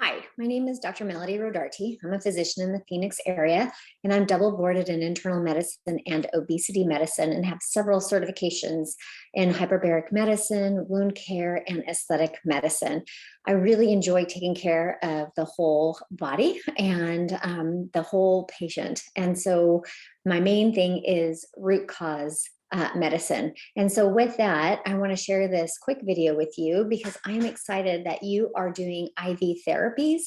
Hi, my name is Dr. Melody Rodarte. I'm a physician in the Phoenix area, and I'm double boarded in internal medicine and obesity medicine and have several certifications in hyperbaric medicine, wound care, and aesthetic medicine. I really enjoy taking care of the whole body and the whole patient. And so my main thing is root cause medicine. And so with that, I want to share this quick video with you because I'm excited that you are doing IV therapies.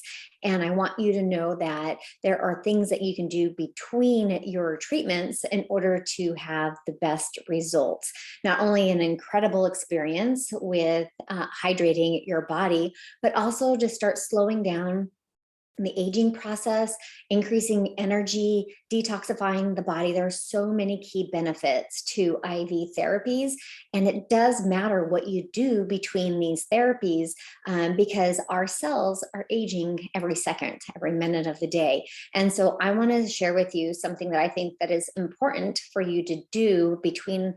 And I want you to know that there are things that you can do between your treatments in order to have the best results. Not only an incredible experience with hydrating your body, but also to start slowing down the aging process, increasing energy, detoxifying the body. There are so many key benefits to IV therapies, and it does matter what you do between these therapies because our cells are aging every second, every minute of the day. And so I want to share with you something that I think that is important for you to do between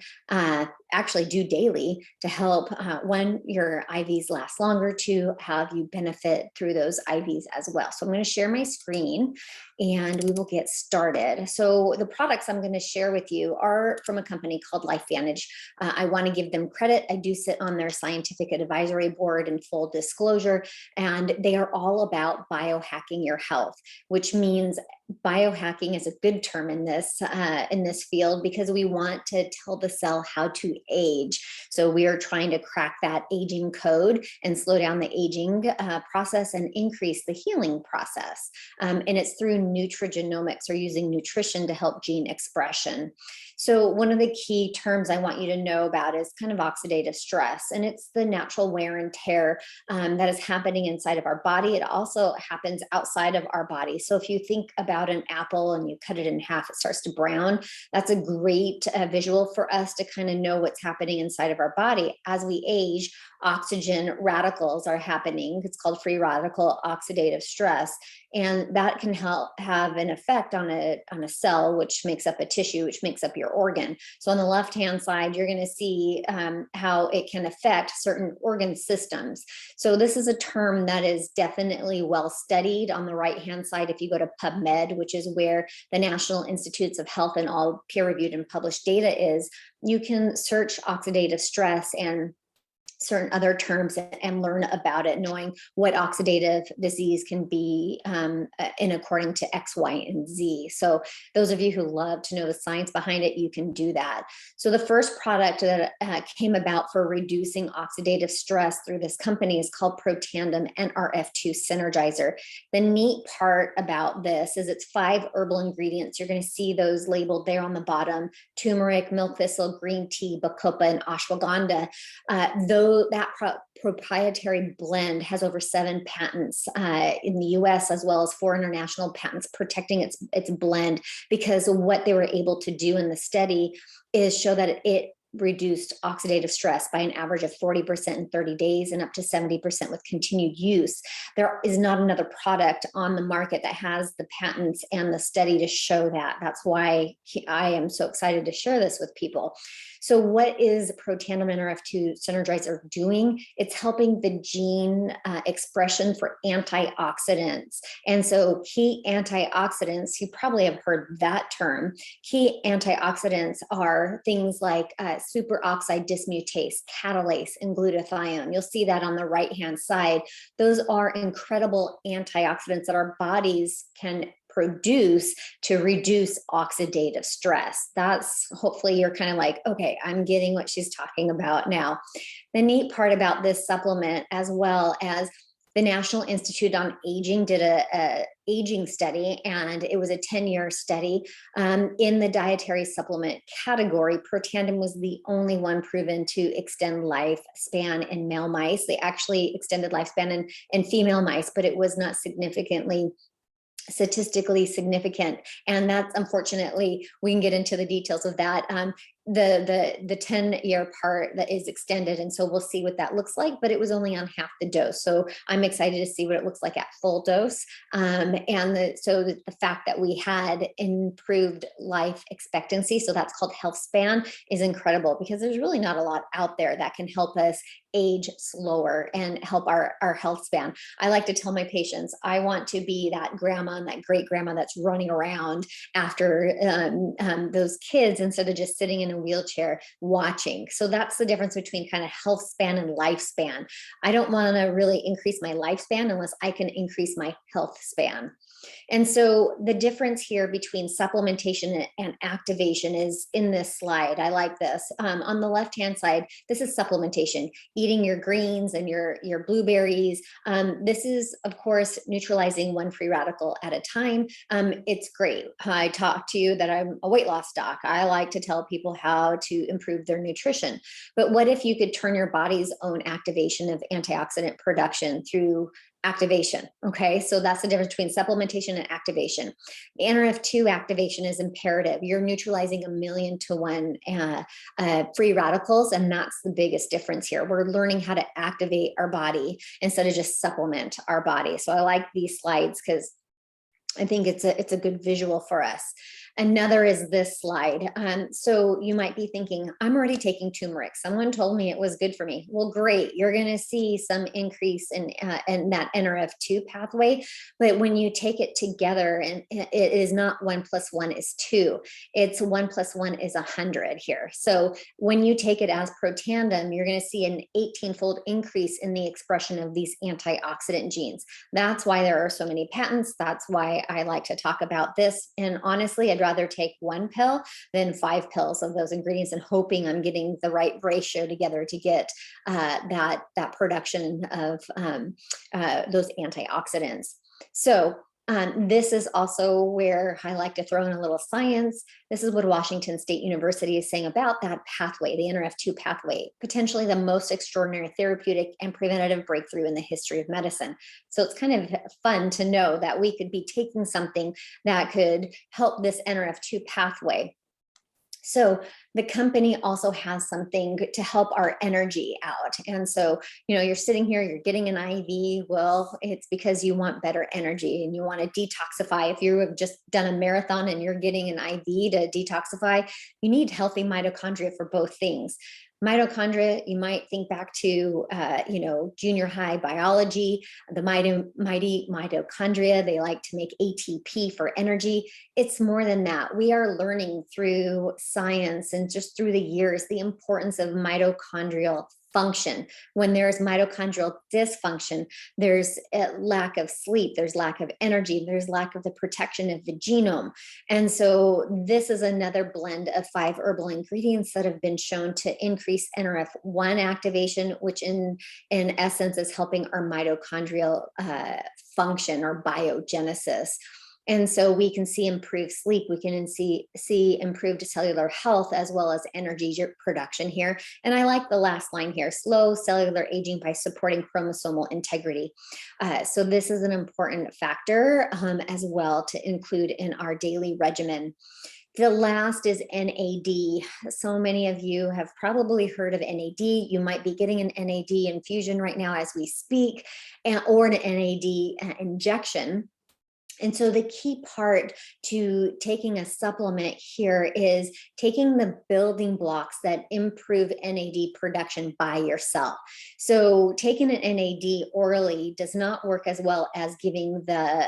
actually do daily to help when your IVs last longer, to have you benefit through those IVs as well. So I'm going to share my screen and we will get started. So the products I'm going to share with you are from a company called LifeVantage. I want to give them credit. I do sit on their scientific advisory board, in full disclosure, and they are all about biohacking your health, which means biohacking is a good term in this field because we want to tell the cell how to age. So we are trying to crack that aging code and slow down the aging process and increase the healing process. And it's through nutrigenomics, or using nutrition to help gene expression. So one of the key terms I want you to know about is kind of oxidative stress, and it's the natural wear and tear that is happening inside of our body. It also happens outside of our body. So if you think about an apple and you cut it in half, it starts to brown. That's a great visual for us to kind of know what's happening inside of our body. As we age, oxygen radicals are happening. It's called free radical oxidative stress. And that can help have an effect on a cell, which makes up a tissue, which makes up your organ. So on the left-hand side, you're going to see how it can affect certain organ systems. So this is a term that is definitely well studied. On the right-hand side, if you go to PubMed, which is where the National Institutes of Health and all peer-reviewed and published data is, you can search oxidative stress and certain other terms and learn about it, knowing what oxidative disease can be in according to X, Y, and Z. So those of you who love to know the science behind it, you can do that. So the first product that came about for reducing oxidative stress through this company is called Protandim NRF2 Synergizer. The neat part about this is it's 5 herbal ingredients. You're going to see those labeled there on the bottom: turmeric, milk thistle, green tea, bacopa, and ashwagandha. That proprietary blend has over 7 patents in the US, as well as 4 international patents protecting its blend, because what they were able to do in the study is show that it reduced oxidative stress by an average of 40% in 30 days and up to 70% with continued use. There is not another product on the market that has the patents and the study to show that. That's why I am so excited to share this with people. So what is Protandim NRF2 Synergizer doing? It's helping the gene expression for antioxidants. And so key antioxidants, you probably have heard that term. Key antioxidants are things like superoxide dismutase, catalase, and glutathione. You'll see that on the right-hand side. Those are incredible antioxidants that our bodies can produce to reduce oxidative stress. That's, hopefully you're kind of like, okay, I'm getting what she's talking about now. The neat part about this supplement, as well as the National Institute on Aging did a aging study, and it was a 10-year study in the dietary supplement category. Protandim was the only one proven to extend lifespan in male mice. They actually extended lifespan in female mice, but it was not statistically significant. And that's, unfortunately, we can get into the details of that. the 10-year part that is extended. And so we'll see what that looks like, but it was only on half the dose. So I'm excited to see what it looks like at full dose. So the fact that we had improved life expectancy, so that's called health span, is incredible, because there's really not a lot out there that can help us age slower and help our health span. I like to tell my patients, I want to be that grandma and that great grandma that's running around after those kids, instead of just sitting in a wheelchair watching. So that's the difference between kind of health span and lifespan. I don't want to really increase my lifespan unless I can increase my health span. And so the difference here between supplementation and activation is in this slide. I like this. On the left-hand side, this is supplementation, eating your greens and your blueberries. This is, of course, neutralizing one free radical at a time. It's great. I talk to you that I'm a weight loss doc. I like to tell people how to improve their nutrition. But what if you could turn your body's own activation of antioxidant production through activation? Okay, so that's the difference between supplementation and activation. The NRF2 activation is imperative. You're neutralizing 1,000,000 to 1 free radicals, and that's the biggest difference here. We're learning how to activate our body instead of just supplement our body. So I like these slides because I think it's a good visual for us. Another is this slide. So you might be thinking, I'm already taking turmeric. Someone told me it was good for me. Well, great. You're going to see some increase in that NRF2 pathway. But when you take it together, and it is not 1 + 1 is 2, it's 1 + 1 is 100 here. So when you take it as Protandim, you're going to see an 18-fold increase in the expression of these antioxidant genes. That's why there are so many patents. That's why I like to talk about this. And honestly, I'd rather take 1 pill than 5 pills of those ingredients, and hoping I'm getting the right ratio together to get that production of those antioxidants. So this is also where I like to throw in a little science. This is what Washington State University is saying about that pathway, the NRF2 pathway, potentially the most extraordinary therapeutic and preventative breakthrough in the history of medicine. So it's kind of fun to know that we could be taking something that could help this NRF2 pathway. So the company also has something to help our energy out. And so, you're sitting here, you're getting an IV. Well, it's because you want better energy and you want to detoxify. If you have just done a marathon and you're getting an IV to detoxify, you need healthy mitochondria for both things. Mitochondria, you might think back to, junior high biology, the mighty mitochondria, they like to make ATP for energy. It's more than that. We are learning through science and just through the years, the importance of mitochondrial function. When there's mitochondrial dysfunction, there's a lack of sleep, there's lack of energy, there's lack of the protection of the genome. And so this is another blend of 5 herbal ingredients that have been shown to increase NRF1 activation, which in essence is helping our mitochondrial function or biogenesis. And so we can see improved sleep, we can see improved cellular health as well as energy production here. And I like the last line here, slow cellular aging by supporting chromosomal integrity. So this is an important factor as well to include in our daily regimen. The last is NAD. So many of you have probably heard of NAD. You might be getting an NAD infusion right now as we speak, or an NAD injection. And so the key part to taking a supplement here is taking the building blocks that improve NAD production by yourself. So taking an NAD orally does not work as well as giving the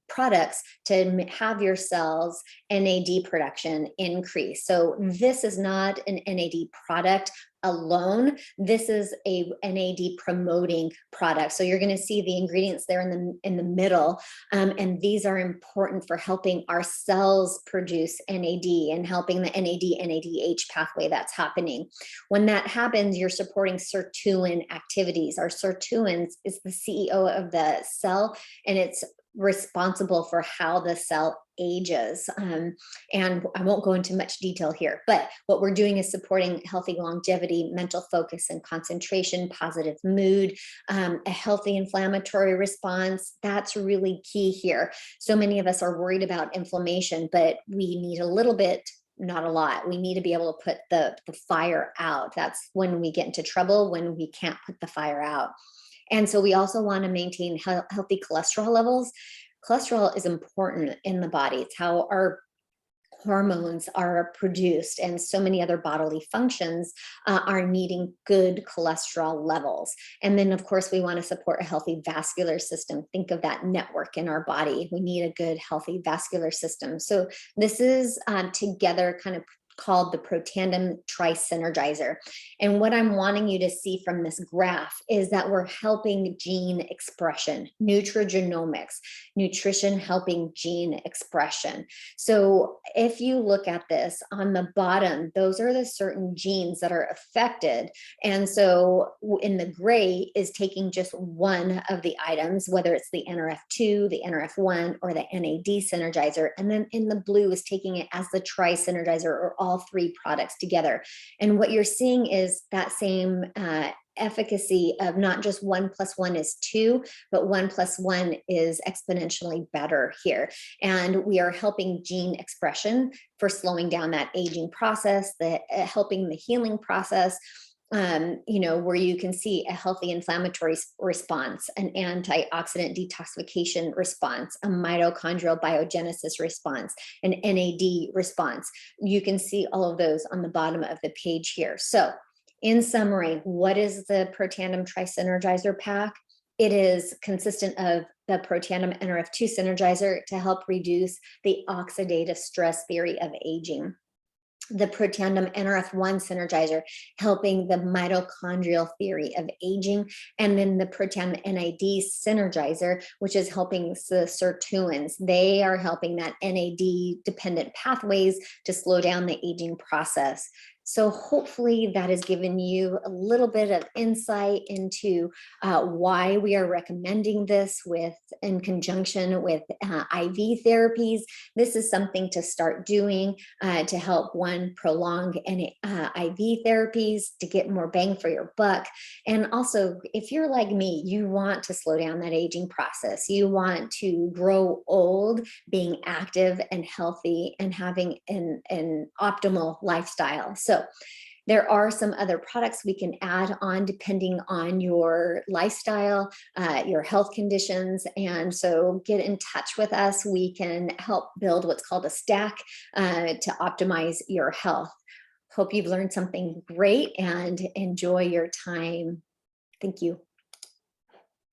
products to have your cells NAD production increase. So this is not an NAD product alone. This is a NAD promoting product. So you're going to see the ingredients there in the middle. And these are important for helping our cells produce NAD and helping the NAD-NADH pathway that's happening. When that happens, you're supporting sirtuin activities. Our sirtuins is the CEO of the cell, and it's responsible for how the cell ages. And I won't go into much detail here, but what we're doing is supporting healthy longevity, mental focus and concentration, positive mood, a healthy inflammatory response. That's really key here. So many of us are worried about inflammation, but we need a little bit not a lot. We need to be able to put the fire out. That's when we get into trouble, when we can't put the fire out. And so we also want to maintain healthy cholesterol levels. Cholesterol is important in the body. It's how our hormones are produced, and so many other bodily functions are needing good cholesterol levels. And then, of course, we want to support a healthy vascular system. Think of that network in our body. We need a good, healthy vascular system. So this is together kind of called the Protandim TriSynergizer. And what I'm wanting you to see from this graph is that we're helping gene expression, nutrigenomics, nutrition helping gene expression. So if you look at this on the bottom, those are the certain genes that are affected. And so in the gray is taking just one of the items, whether it's the NRF2, the NRF1, or the NAD synergizer. And then in the blue is taking it as the TriSynergizer, or all three products together. And what you're seeing is that same efficacy of not just 1 + 1 is 2, but 1 + 1 is exponentially better here. And we are helping gene expression for slowing down that aging process, helping the healing process. Where you can see a healthy inflammatory response, an antioxidant detoxification response, a mitochondrial biogenesis response, an NAD response. You can see all of those on the bottom of the page here. So in summary, what is the Protandim TriSynergizer pack? It is consistent of the Protandim NRF2 Synergizer to help reduce the oxidative stress theory of aging. The Protandim NRF1 Synergizer, helping the mitochondrial theory of aging, and then the Protandim NAD Synergizer, which is helping the sirtuins. They are helping that NAD dependent pathways to slow down the aging process. So hopefully that has given you a little bit of insight into why we are recommending this in conjunction with IV therapies. This is something to start doing to help prolong IV therapies to get more bang for your buck. And also, if you're like me, you want to slow down that aging process. You want to grow old, being active and healthy and having an optimal lifestyle. So there are some other products we can add on depending on your lifestyle, your health conditions. And so get in touch with us. We can help build what's called a stack to optimize your health. Hope you've learned something great and enjoy your time. Thank you.